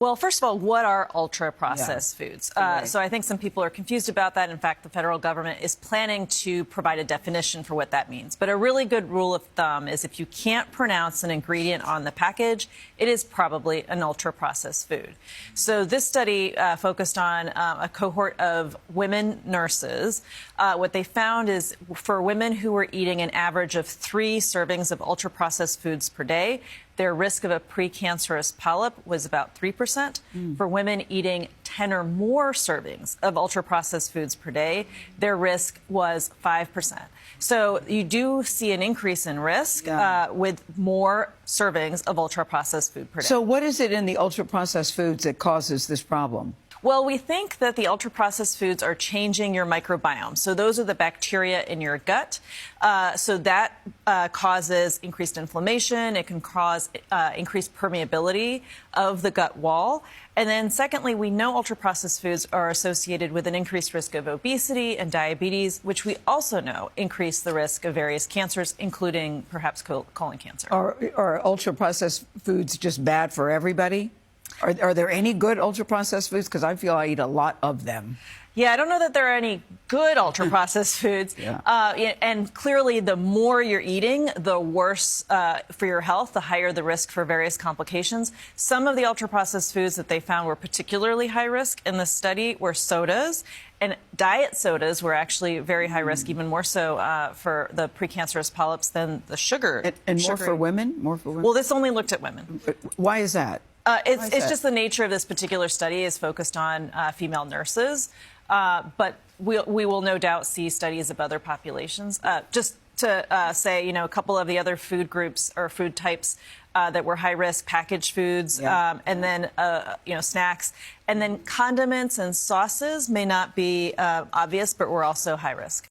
Well, first of all, what are ultra-processed foods? So I think some people are confused about that. In fact, the federal government is planning to provide a definition for what that means. But a really good rule of thumb is if you can't pronounce an ingredient on the package, it is probably an ultra-processed food. So this study focused on a cohort of women nurses. What they found is for women who were eating an average of 3 servings of ultra-processed foods per day, their risk of a precancerous polyp was about 3%. For women eating 10 or more servings of ultra-processed foods per day, their risk was 5%. So you do see an increase in risk with more servings of ultra-processed food per day. So what is it in the ultra-processed foods that causes this problem? Well, we think that the ultra-processed foods are changing your microbiome. So those are the bacteria in your gut. So that causes increased inflammation. It can cause increased permeability of the gut wall. And then secondly, we know ultra-processed foods are associated with an increased risk of obesity and diabetes, which we also know increase the risk of various cancers, including perhaps colon cancer. Are ultra-processed foods just bad for everybody? Are there any good ultra-processed foods? Because I feel I eat a lot of them. Yeah, I don't know that there are any good ultra-processed foods. And clearly, the more you're eating, the worse for your health, the higher the risk for various complications. Some of the ultra-processed foods that they found were particularly high risk in the study were sodas. And diet sodas were actually very high risk, even more so for the precancerous polyps than the sugar. And more for women? More for women? Well, this only looked at women. Why is that? It's just the nature of this particular study is focused on female nurses. But we will no doubt see studies of other populations. Just to say, a couple of the other food groups or food types that were high risk, packaged foods, and then, snacks. And then condiments and sauces may not be obvious, but were also high risk.